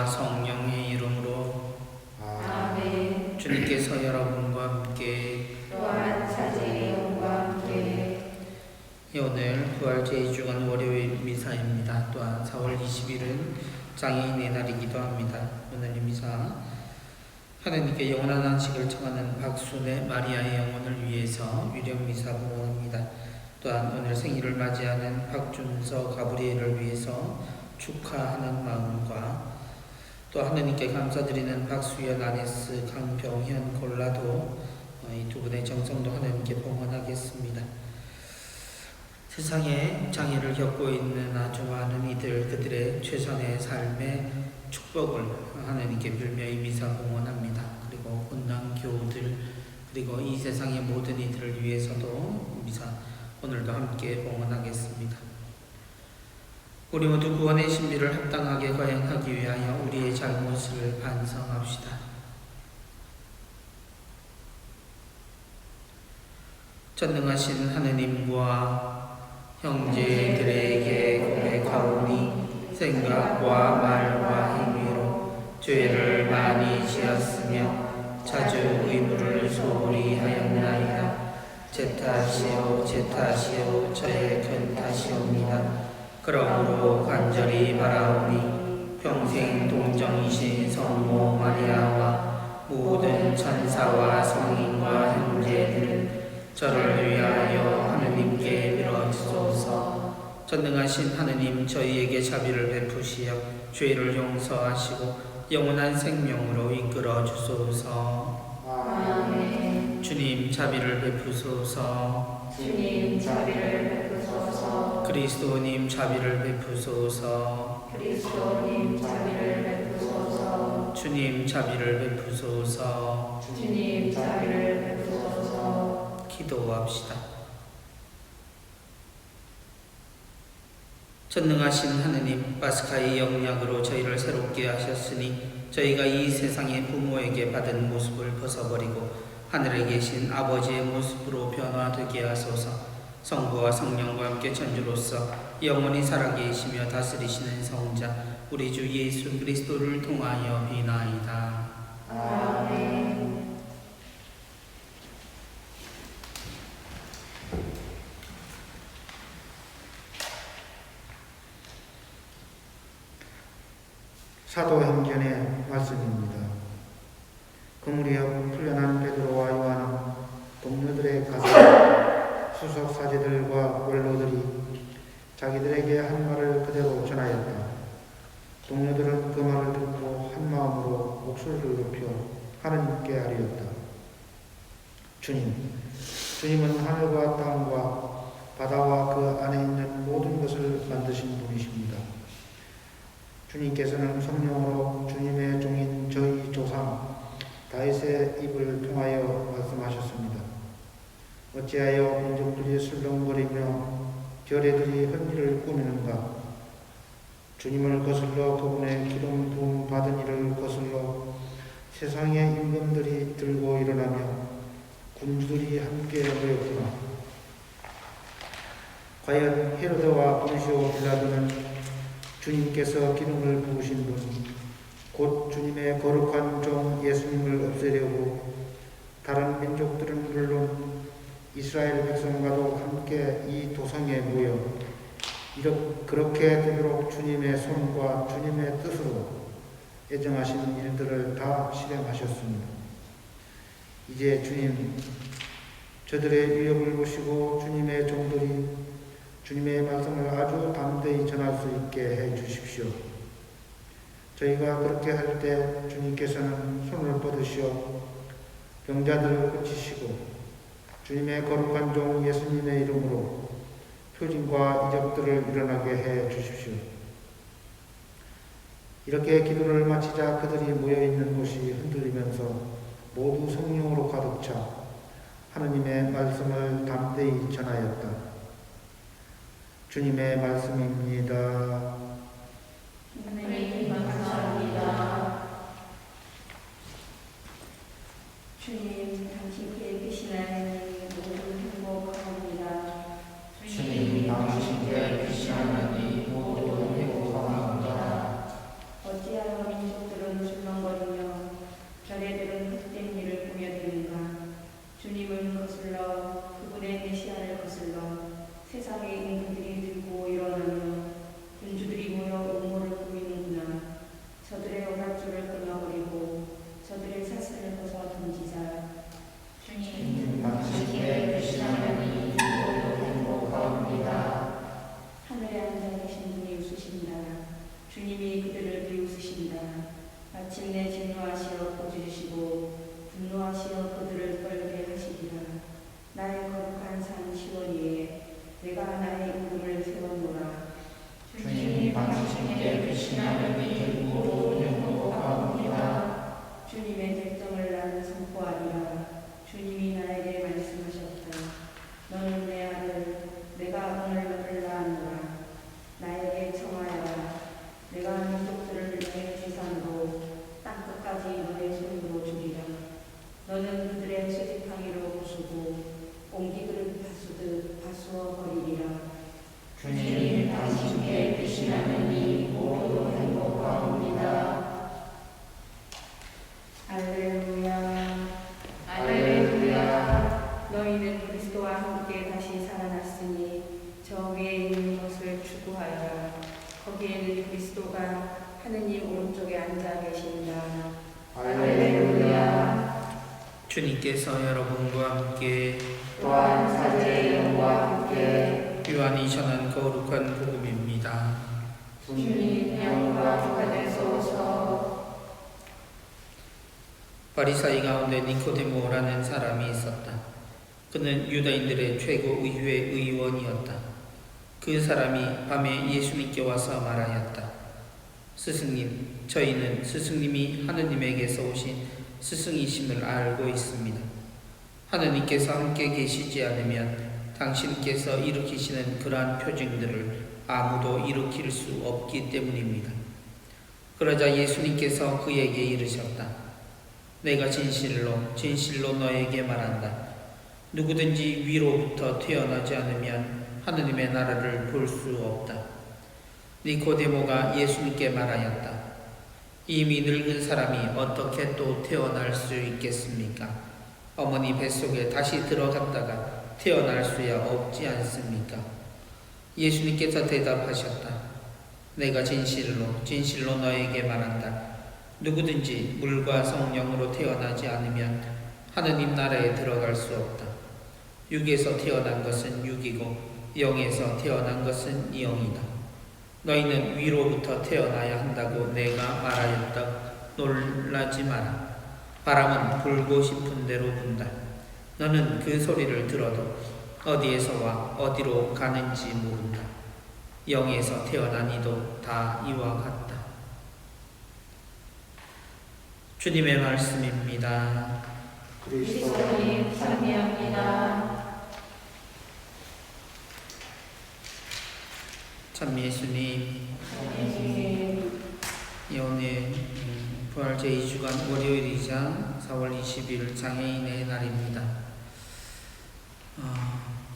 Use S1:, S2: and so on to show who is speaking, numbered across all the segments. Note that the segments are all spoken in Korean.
S1: 아버지와 성령의 이름으로
S2: 아멘.
S1: 주님께서 여러분과 함께
S2: 또한 사제의 영과 함께
S1: 오늘 부활 제2주간 월요일 미사입니다. 또한 4월 20일은 장애인의 날이기도 합니다. 오늘 이 미사 하나님께 영원한 안식을 청하는 박순의 마리아의 영혼을 위해서 유령 미사 봉헌합니다. 또한 오늘 생일을 맞이하는 박준서 가브리엘을 위해서 축하하는 마음과 또 하나님께 감사드리는 박수연, 아네스, 강병현, 골라도 이 두 분의 정성도 하나님께 봉헌하겠습니다. 세상에 장애를 겪고 있는 아주 많은 이들, 그들의 최선의 삶의 축복을 하나님께 빌며 이 미사 봉헌합니다. 그리고 본당 교우들, 그리고 이 세상의 모든 이들을 위해서도 미사 오늘도 함께 봉헌하겠습니다. 우리 모두 구원의 신비를 합당하게 거행하기 위하여 우리의 잘못을 반성합시다. 전능하신 하느님과 형제들에게 고백하오니 생각과 말과 행위로 죄를 많이 지었으며 자주 의무를 소홀히 하였나이다. 제 탓이요 제 탓이요 저의 큰 탓이옵니다. 그러므로 간절히 바라오니 평생 동정이신 성모 마리아와 모든 천사와 성인과 형제들은 저를 위하여 하느님께 빌어주소서. 전능하신 하느님, 저희에게 자비를 베푸시어 죄를 용서하시고 영원한 생명으로 이끌어 주소서.
S2: 아멘.
S1: 주님 자비를 베푸소서.
S2: 주님 자비를 베푸소서.
S1: 그리스도님 자비를 베푸소서.
S2: 그리스도님 자비를 베푸소서.
S1: 주님 자비를 베푸소서.
S2: 주님 자비를 베푸소서.
S1: 기도합시다. 전능하신 하느님, 파스카의 영약으로 저희를 새롭게 하셨으니 저희가 이 세상의 부모에게 받은 모습을 벗어버리고 하늘에 계신 아버지의 모습으로 변화되게 하소서. 성부와 성령과 함께 천주로서 영원히 살아계시며 다스리시는 성자 우리 주 예수 그리스도를 통하여 비나이다.
S2: 아멘.
S3: 사도행전의 말씀입니다. 그 무렵 풀려난 베드로와 요한은 동료들에 가서 수석 사제들과 원로들이 자기들에게 한 말을 그대로 전하였다. 동료들은 그 말을 듣고 한 마음으로 목소리를 높여 하느님께 아뢰었다. 주님은 하늘과 땅과 바다와 그 안에 있는 모든 것을 만드신 분이십니다. 주님께서는 성령으로 주님의 종인 저희 조상 다윗의 입을 통하여 말씀하셨습니다. 어찌하여 민족들이 술렁거리며 결애들이 헛일을 꾸미는가? 주님을 거슬러 그분의 기름 부음 받은 이를 거슬러 세상의 임금들이 들고 일어나며 군주들이 함께 모였구나. 과연 헤로드와 본시오 빌라도는 주님께서 기름을 부으신 분, 곧 주님의 거룩한 종 예수님을 없애려고 다른 민족들은 물론 이스라엘 백성과도 함께 이 도성에 모여 그렇게 되도록 주님의 손과 주님의 뜻으로 애정하신 일들을 다 실행하셨습니다. 이제 주님, 저들의 위협을 보시고 주님의 종들이 주님의 말씀을 아주 담대히 전할 수 있게 해 주십시오. 저희가 그렇게 할 때 주님께서는 손을 뻗으시어 병자들을 고치시고 주님의 거룩한 종 예수님의 이름으로 표징과 이적들을 일어나게 해 주십시오. 이렇게 기도를 마치자 그들이 모여있는 곳이 흔들리면서 모두 성령으로 가득 차 하느님의 말씀을 담대히 전하였다. 주님의 말씀입니다.
S2: 하나님 감사합니다. 주님, 당신께 계신 하나님 모든 행복합니다.
S4: 주님, 당신께 계신 하나님 모든 행복합니다.
S2: 어찌하여 민족 햇볕을 벗어 던지자.
S4: 주님 당신께 계시나니 모두 행복하옵니다.
S2: 하늘에 앉아 계신 분이 웃으신다. 주님이 그들을 비웃으신다. 마침내 진노하시어 고지르시고 분노하시어 그들을 떨게 하시리라. 나의 거룩한 산 시온위에 내가 나의 임금을 세워놓으라.
S4: 주님 당신께 계시나니 모두 행복하옵니다.
S2: 주님의 결정을 나는 선포하리라. 주님이 나에게 말씀하셨다. 너는 내 아들, 내가 오늘 너를 낳았노라. 나에게 청하여라. 내가 민족들을 너의 재산으로 땅끝까지 너의 손으로 주리라. 너는 그들의 수지팡이로 부수고 옹기그릇 다수듯 다수어 버리리라.
S4: 주님 당신께 계시나니 모두 행복하옵니다.
S2: 할렐루야.
S4: 할렐루야.
S2: 너희는 그리스도와 함께 다시 살아났으니 저 위에 있는 것을 추구하여라. 거기에는 그리스도가 하느님 오른쪽에 앉아 계신다.
S4: 할렐루야.
S1: 주님께서 여러분과 함께
S4: 또한 사제의 영과 함께
S1: 요한이 전한 거룩한 복음입니다.
S4: 주님 영광 받으소서.
S1: 바리사이 가운데 니코데모라는 사람이 있었다. 그는 유다인들의 최고 의회 의원이었다. 그 사람이 밤에 예수님께 와서 말하였다. 스승님, 저희는 스승님이 하느님에게서 오신 스승이심을 알고 있습니다. 하느님께서 함께 계시지 않으면 당신께서 일으키시는 그러한 표징들을 아무도 일으킬 수 없기 때문입니다. 그러자 예수님께서 그에게 이르셨다. 내가 진실로 너에게 말한다. 누구든지 위로부터 태어나지 않으면 하느님의 나라를 볼 수 없다. 니코데모가 예수님께 말하였다. 이미 늙은 사람이 어떻게 또 태어날 수 있겠습니까? 어머니 뱃속에 다시 들어갔다가 태어날 수야 없지 않습니까? 예수님께서 대답하셨다. 내가 진실로 너에게 말한다. 누구든지 물과 성령으로 태어나지 않으면 하느님 나라에 들어갈 수 없다. 육에서 태어난 것은 육이고 영에서 태어난 것은 영이다. 너희는 위로부터 태어나야 한다고 내가 말하였다. 놀라지 마라. 바람은 불고 싶은 대로 분다. 너는 그 소리를 들어도 어디에서 와 어디로 가는지 모른다. 영에서 태어난 이도 다 이와 같다. 주님의 말씀입니다.
S4: 그리스도님 찬미합니다.
S1: 참 예수님, 오늘 부활 제2주간 월요일이자 4월 20일 장애인의 날입니다.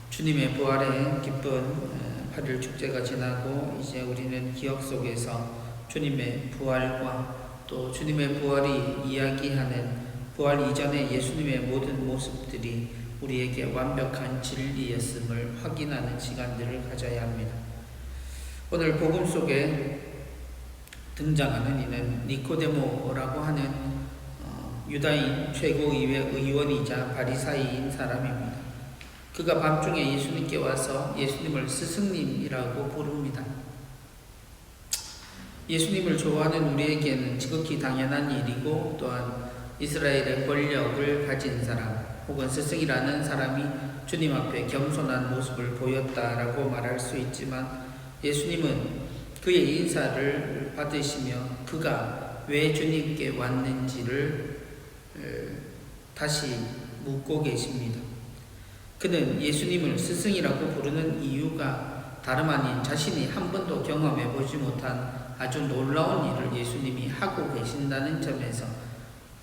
S1: 주님의 부활의 기쁜 8일 축제가 지나고 이제 우리는 기억 속에서 주님의 부활과 또 주님의 부활이 이야기하는 부활 이전의 예수님의 모든 모습들이 우리에게 완벽한 진리였음을 확인하는 시간들을 가져야 합니다. 오늘 복음 속에 등장하는 이는 니코데모라고 하는 유다인 최고의회 의원이자 바리사이인 사람입니다. 그가 밤중에 예수님께 와서 예수님을 스승님이라고 부릅니다. 예수님을 좋아하는 우리에게는 지극히 당연한 일이고 또한 이스라엘의 권력을 가진 사람 혹은 스승이라는 사람이 주님 앞에 겸손한 모습을 보였다라고 말할 수 있지만 예수님은 그의 인사를 받으시며 그가 왜 주님께 왔는지를 다시 묻고 계십니다. 그는 예수님을 스승이라고 부르는 이유가 다름 아닌 자신이 한 번도 경험해 보지 못한 아주 놀라운 일을 예수님이 하고 계신다는 점에서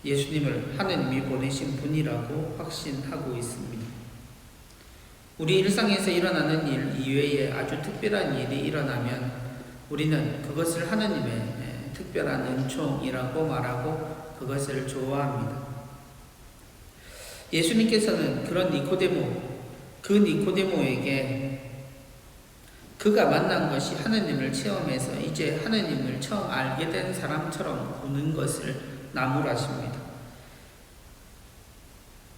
S1: 예수님을 하느님이 보내신 분이라고 확신하고 있습니다. 우리 일상에서 일어나는 일 이외에 아주 특별한 일이 일어나면 우리는 그것을 하느님의 특별한 은총이라고 말하고 그것을 좋아합니다. 예수님께서는 그런 그 니코데모에게 그가 만난 것이 하느님을 체험해서 이제 하느님을 처음 알게 된 사람처럼 구는 것을 나무라십니다.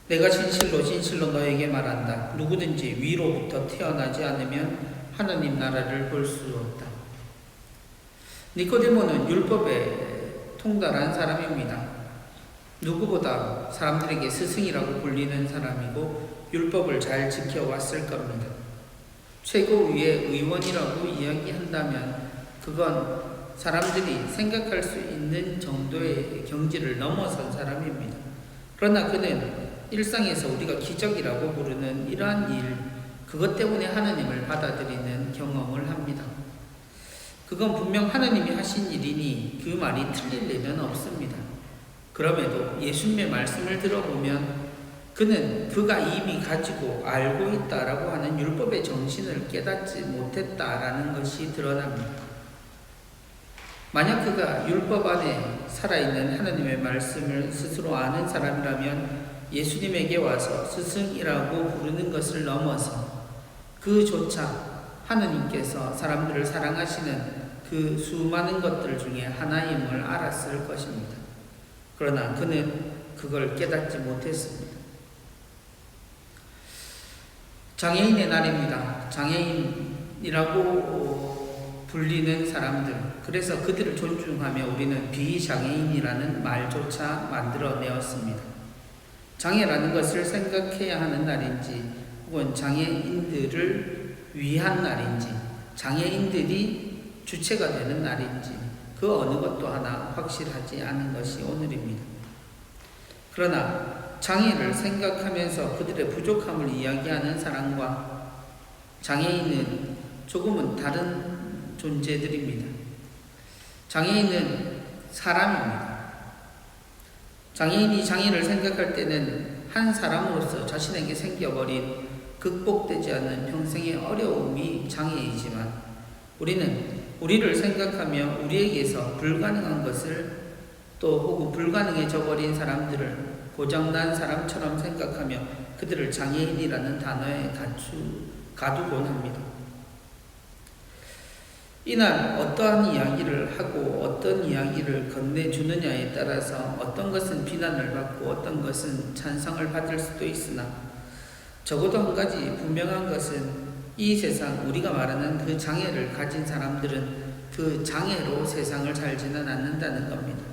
S1: 내가 진실로 진실로 너에게 말한다. 누구든지 위로부터 태어나지 않으면 하나님 나라를 볼 수 없다. 니코데모는 율법에 통달한 사람입니다. 누구보다 사람들에게 스승이라고 불리는 사람이고 율법을 잘 지켜왔을 겁니다. 최고위의 의원이라고 이야기한다면 그건 사람들이 생각할 수 있는 정도의 경지를 넘어선 사람입니다. 그러나 그는 일상에서 우리가 기적이라고 부르는 이러한 일, 그것 때문에 하나님을 받아들이는 경험을 합니다. 그건 분명 하나님이 하신 일이니 그 말이 틀릴 리는 없습니다. 그럼에도 예수님의 말씀을 들어보면 그는 그가 이미 가지고 알고 있다라고 하는 율법의 정신을 깨닫지 못했다라는 것이 드러납니다. 만약 그가 율법 안에 살아있는 하나님의 말씀을 스스로 아는 사람이라면 예수님에게 와서 스승이라고 부르는 것을 넘어서 그조차 하나님께서 사람들을 사랑하시는 그 수많은 것들 중에 하나임을 알았을 것입니다. 그러나 그는 그걸 깨닫지 못했습니다. 장애인의 날입니다. 장애인이라고 불리는 사람들, 그래서 그들을 존중하며 우리는 비장애인이라는 말조차 만들어내었습니다. 장애라는 것을 생각해야 하는 날인지 혹은 장애인들을 위한 날인지 장애인들이 주체가 되는 날인지 그 어느 것도 하나 확실하지 않은 것이 오늘입니다. 그러나 장애를 생각하면서 그들의 부족함을 이야기하는 사람과 장애인은 조금은 다른 존재들입니다. 장애인은 사람입니다. 장애인이 장애를 생각할 때는 한 사람으로서 자신에게 생겨버린 극복되지 않는 평생의 어려움이 장애이지만 우리는 우리를 생각하며 우리에게서 불가능한 것을 또 혹은 불가능해져 버린 사람들을 고장난 사람처럼 생각하며 그들을 장애인이라는 단어에 가두곤 합니다. 이날 어떠한 이야기를 하고 어떤 이야기를 건네주느냐에 따라서 어떤 것은 비난을 받고 어떤 것은 찬성을 받을 수도 있으나 적어도 한 가지 분명한 것은 이 세상 우리가 말하는 그 장애를 가진 사람들은 그 장애로 세상을 살지는 않는다는 겁니다.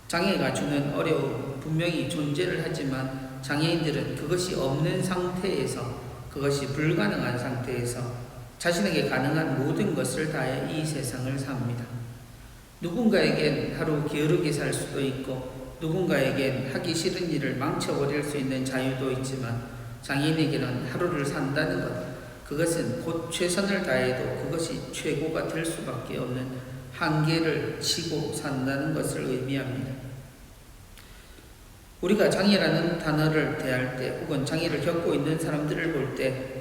S1: 장애가 주는 어려움 분명히 존재를 하지만 장애인들은 그것이 없는 상태에서 그것이 불가능한 상태에서 자신에게 가능한 모든 것을 다해 이 세상을 삽니다. 누군가에겐 하루 게으르게 살 수도 있고 누군가에겐 하기 싫은 일을 망쳐버릴 수 있는 자유도 있지만 장애인에게는 하루를 산다는 것, 그것은 곧 최선을 다해도 그것이 최고가 될 수밖에 없는 한계를 치고 산다는 것을 의미합니다. 우리가 장애라는 단어를 대할 때 혹은 장애를 겪고 있는 사람들을 볼 때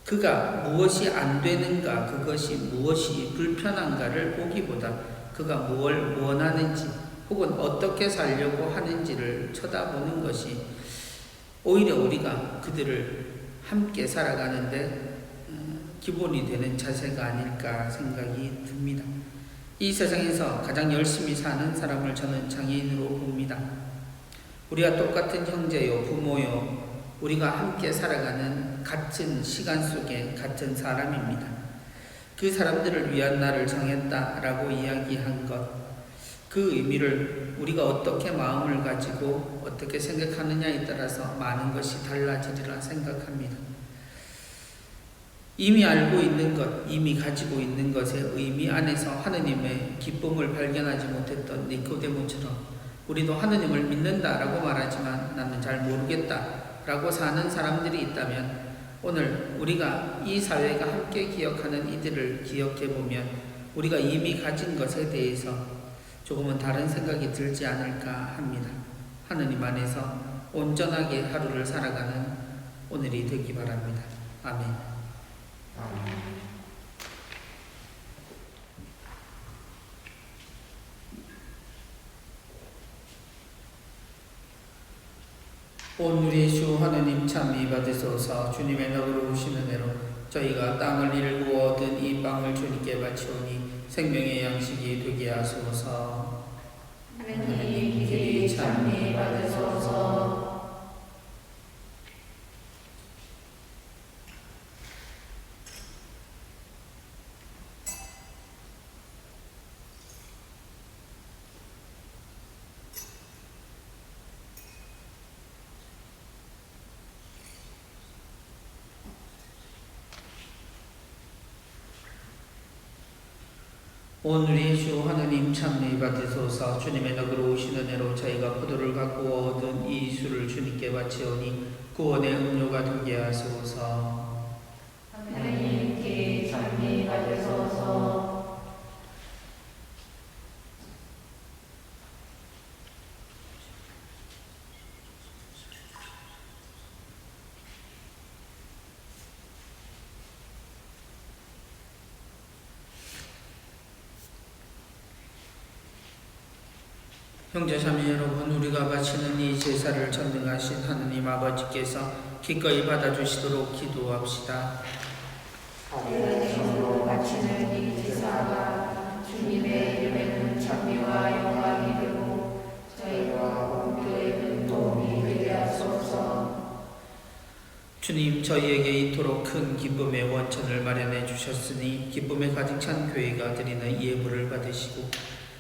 S1: 그가 무엇이 안 되는가, 그것이 무엇이 불편한가를 보기보다 그가 뭘 원하는지 혹은 어떻게 살려고 하는지를 쳐다보는 것이 오히려 우리가 그들을 함께 살아가는데 기본이 되는 자세가 아닐까 생각이 듭니다. 이 세상에서 가장 열심히 사는 사람을 저는 장애인으로 봅니다. 우리가 똑같은 형제요, 부모요, 우리가 함께 살아가는 같은 시간 속에 같은 사람입니다. 그 사람들을 위한 날을 정했다라고 이야기한 것, 그 의미를 우리가 어떻게 마음을 가지고 어떻게 생각하느냐에 따라서 많은 것이 달라지리라 생각합니다. 이미 알고 있는 것, 이미 가지고 있는 것의 의미 안에서 하느님의 기쁨을 발견하지 못했던 니코데모처럼 우리도 하느님을 믿는다라고 말하지만 나는 잘 모르겠다라고 사는 사람들이 있다면 오늘 우리가 이 사회가 함께 기억하는 이들을 기억해보면 우리가 이미 가진 것에 대해서 조금은 다른 생각이 들지 않을까 합니다. 하느님 안에서 온전하게 하루를 살아가는 오늘이 되기 바랍니다. 아멘. 오늘의 주 하느님 참미 받으소서. 주님의 너그러우신 은혜로 저희가 땅을 일구 얻은 이 빵을 주님께 바치오니 생명의 양식이 되게 하소서.
S4: 하느님 길이 참미 받으소서.
S1: 오늘의 주 하느님 찬미 받으소서. 주님의 덕으로 오신 은혜로 저희가 포도를 갖고 얻은 이 술을 주님께 바치오니 구원의 음료가 되게 하소서.
S4: 하느님께 찬미 받으소서.
S1: 형제자매 여러분, 우리가 바치는 이 제사를 전능하신 하느님 아버지께서 기꺼이 받아주시도록 기도합시다.
S4: 하느님으로 바치는 이 제사가 주님의 이름에는 찬미와 영광이 되고 저희와 공교에는 도움이 되게 하소서.
S1: 주님, 저희에게 이토록 큰 기쁨의 원천을 마련해 주셨으니 기쁨에 가득 찬 교회가 드리는 예물을 받으시고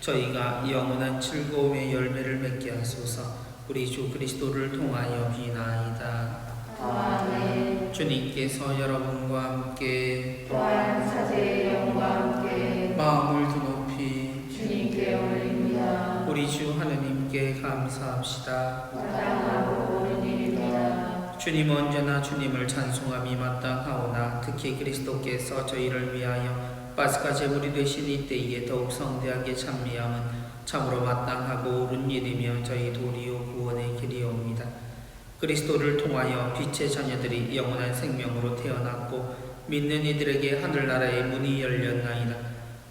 S1: 저희가 영원한 즐거움의 열매를 맺게 하소서. 우리 주 그리스도를 통하여 비나이다.
S4: 아멘.
S1: 주님께서 여러분과 함께
S4: 또한 사제의 영과 함께
S1: 마음을 드높이
S4: 주님께 올립니다.
S1: 우리 주 하느님께 감사합시다.
S4: 마땅하고 옳은 일입니다.
S1: 주님, 언제나 주님을 찬송함이 마땅하오나 특히 그리스도께서 저희를 위하여 파스카 제물이 되신 이때에 더욱 성대하게 찬미함은 참으로 마땅하고 옳은 일이며 저희 도리오 구원의 길이옵니다. 그리스도를 통하여 빛의 자녀들이 영원한 생명으로 태어났고 믿는 이들에게 하늘나라의 문이 열렸나이다.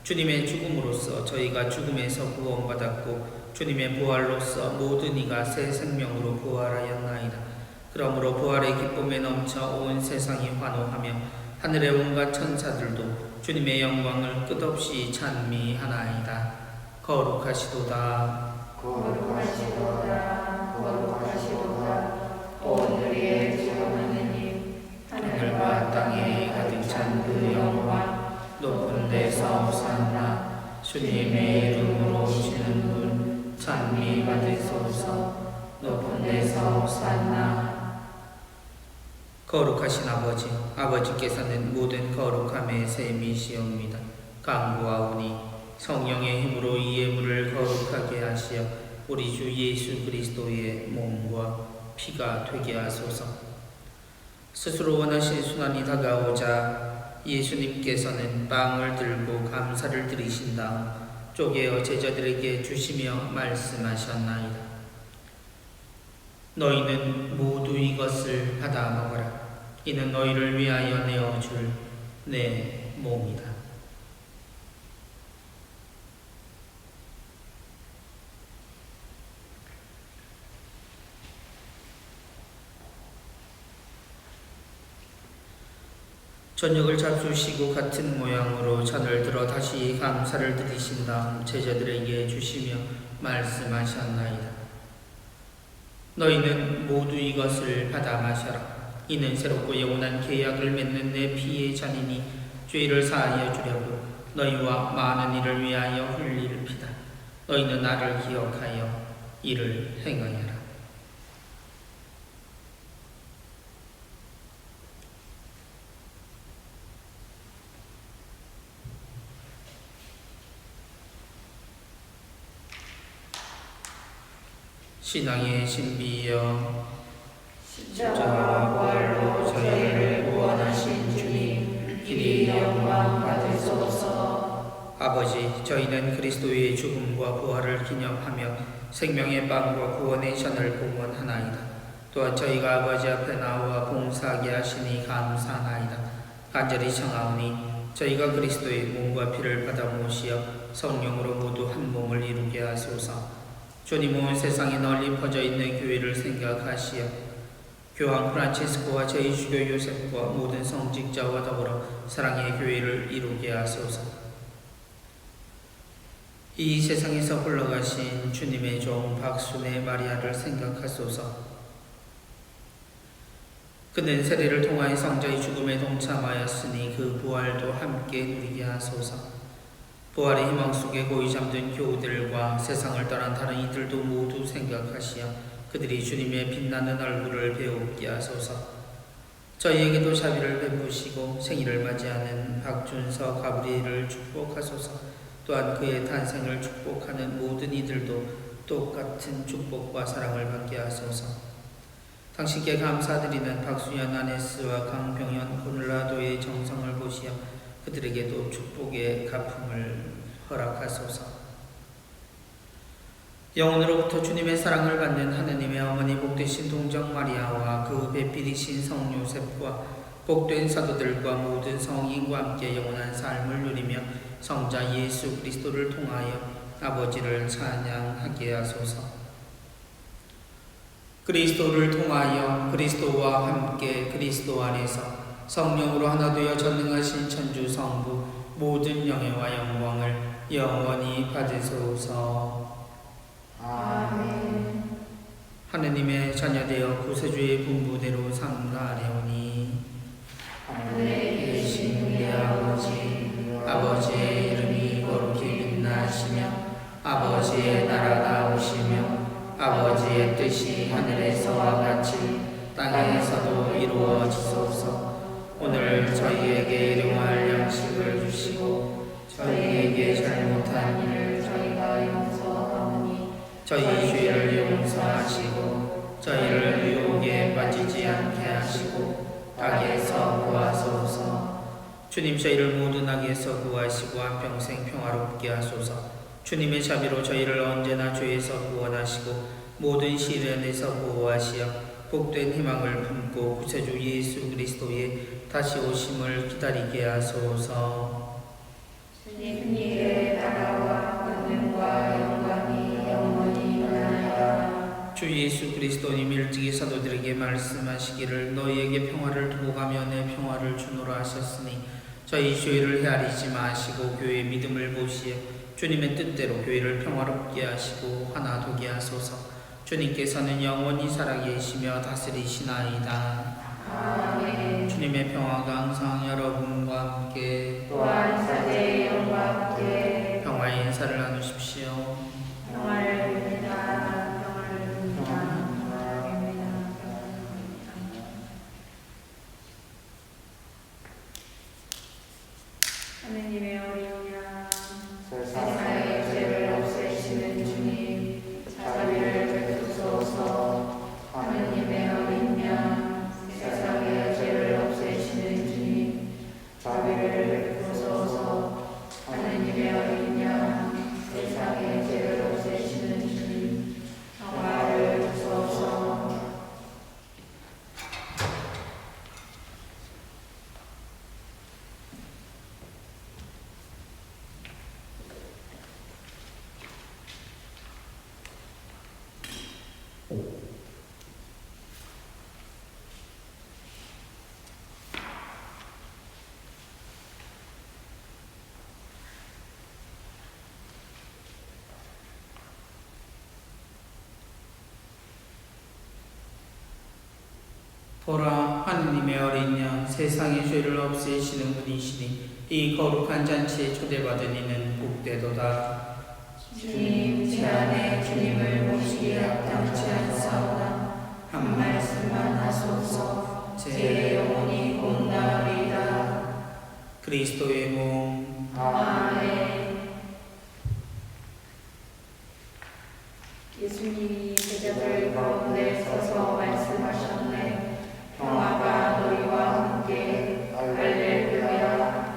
S1: 주님의 죽음으로써 저희가 죽음에서 구원받았고 주님의 부활로써 모든 이가 새 생명으로 부활하였나이다. 그러므로 부활의 기쁨에 넘쳐 온 세상이 환호하며 하늘의 온갖 천사들도 주님의 영광을 끝없이 찬미하나이다. 거룩하시도다.
S4: 거룩하시도다. 거룩하시도다. 오늘의 주 하느님, 하늘과 땅에 가득 찬 그 영광, 높은 데서 호산나. 주님의 이름으로 오시는 분 찬미 받으소서. 높은 데서 호산나.
S1: 거룩하신 아버지, 아버지께서는 모든 거룩함의 셈이시옵니다. 간구하오니 성령의 힘으로 이 예물을 거룩하게 하시어 우리 주 예수 그리스도의 몸과 피가 되게 하소서. 스스로 원하신 순환이 다가오자 예수님께서는 빵을 들고 감사를 드리신 다음 쪼개어 제자들에게 주시며 말씀하셨나이다. 너희는 모두 이것을 받아 먹어라. 이는 너희를 위하여 내어줄 내 몸이다. 저녁을 잡수시고 같은 모양으로 잔을 들어 다시 감사를 드리신 다음 제자들에게 주시며 말씀하셨나이다. 너희는 모두 이것을 받아 마셔라. 이는 새롭고 영원한 계약을 맺는 내 피의 잔이니 죄를 사하여 주려고 너희와 많은 이를 위하여 흘릴 피다. 너희는 나를 기억하여 이를 행하여라. 신앙의 신비여,
S4: 십자가와 부활로 저희를 구원하신 주님, 길이 영광 받으소서.
S1: 아버지, 저희는 그리스도의 죽음과 부활을 기념하며 생명의 빵과 구원의 잔을 봉헌하나이다. 또한 저희가 아버지 앞에 나와 봉사하게 하시니 감사하나이다. 간절히 청하오니 저희가 그리스도의 몸과 피를 받아 모시어 성령으로 모두 한 몸을 이루게 하소서. 주님, 온 세상에 널리 퍼져 있는 교회를 생각하시어 교황 프란치스코와 제2주교 요셉과 모든 성직자와 더불어 사랑의 교회를 이루게 하소서. 이 세상에서 흘러가신 주님의 종 박순애 마리아를 생각하소서. 그는 세례를 통하여 성자의 죽음에 동참하였으니 그 부활도 함께 누리게 하소서. 부활의 희망 속에 고이 잠든 교우들과 세상을 떠난 다른 이들도 모두 생각하시어 그들이 주님의 빛나는 얼굴을 배우게 하소서. 저희에게도 자비를 베푸시고 생일을 맞이하는 박준서 가브리엘을 축복하소서. 또한 그의 탄생을 축복하는 모든 이들도 똑같은 축복과 사랑을 받게 하소서. 당신께 감사드리는 박수현 아네스와 강병현 곤라도의 정성을 보시어 그들에게도 축복의 가품을 허락하소서. 영원으로부터 주님의 사랑을 받는 하느님의 어머니 복되신 동정 마리아와 그 배필이신 성 요셉과 복된 사도들과 모든 성인과 함께 영원한 삶을 누리며 성자 예수 그리스도를 통하여 아버지를 찬양하게 하소서. 그리스도를 통하여 그리스도와 함께 그리스도 안에서 성령으로 하나 되어 전능하신 천주 성부 모든 영예와 영광을 영원히 받으소서.
S4: 아멘.
S1: 하느님의 자녀되어 구세주의 분부대로 삼가하려니
S4: 하늘에 계신 우리
S1: 아버지의 이름이 거룩히 빛나시며 아버지의 나라가 오시며 아버지의 뜻이 하늘에서와 같이 땅에서도 이루어지소서. 오늘 저희에게 일용할 양식을 주시고 저희에게 잘못한 일을 저희가 용서하오니 저희 죄를 용서하시고 저희를 유혹에 빠지지 않게 하시고 악에서 구하소서. 주님 저희를 모든 악에서 구하시고 한평생 평화롭게 하소서. 주님의 자비로 저희를 언제나 죄에서 구원하시고 모든 시련에서 보호하시어 복된 희망을 품고 구세주 예수 그리스도의 다시 오심을 기다리게 하소서.
S4: 주님께 나라와 권능과 영광이 영원히 있나이다.
S1: 주 예수 그리스도님 일찍이 사도들에게 말씀하시기를 너희에게 평화를 두고 가며 내 평화를 주노라 하셨으니 저희 죄를 헤아리지 마시고 교회의 믿음을 보시어 주님의 뜻대로 교회를 평화롭게 하시고 하나 되게 하소서. 주님께서는 영원히 살아계시며 다스리시나이다.
S4: 아멘.
S1: 주님의 평화가 항상 여러분과 함께
S4: 또한 사제의 영과 함께
S1: 평화의 인사를 나누십시오.
S4: 평화를 빕니다. 평화를 빕니다. 평화를 빕니다.
S2: 하느님의 어린 양
S4: 세상의 죄를 없애시는 주님, 자비를 베푸소서. 하느님의 어린 양, 세상의 죄를 없애시는 주님, 자비를 베푸소서. 하느님의 어린 양, 세상의 죄를 없애시는 주님, 평화를 주소서.
S1: 보라 하느님의 어린 양 세상의 죄를 없애시는 분이시니 이 거룩한 잔치에 초대받은 이는 복되도다.
S4: 주님, 제 안에 주님을 모시기에 합당치 않사오나 한 말씀만 하소서. 제 영혼이 곧 나으리이다.
S1: 그리스도의 몸
S4: 아멘.
S2: 예수님이 제자들 가운데 서서 말씀하셨네.
S4: 평화가 너희와 함께. 할렐루야.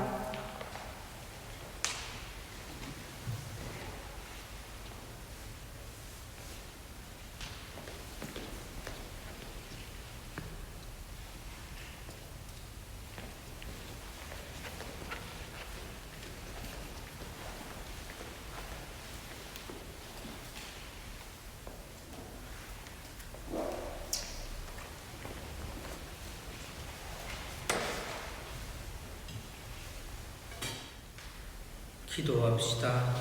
S1: 기도합시다.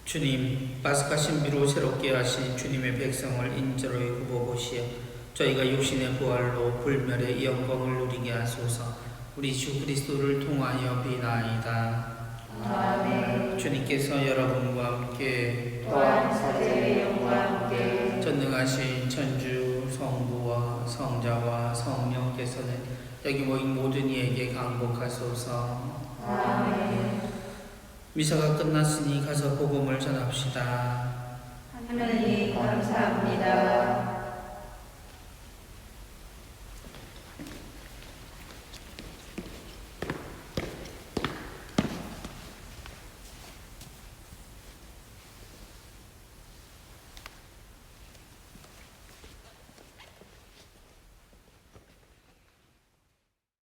S1: 주님, 파스카 신비로 새롭게 하신 주님의 백성을 인자로이 굽어보시어 저희가 육신의 부활로 불멸의 영광을 누리게 하소서. 우리 주 그리스도를 통하여 비나이다.
S4: 아멘.
S1: 주님께서 여러분과 함께
S4: 또한 사제의 영과 함께
S1: 전능하신 천주 성부와 성자와 성령께서는 여기 모인 모든 이에게 강복하소서.
S4: 아멘.
S1: 미사가 끝났으니 가서 복음을 전합시다.
S4: 하나님 감사합니다.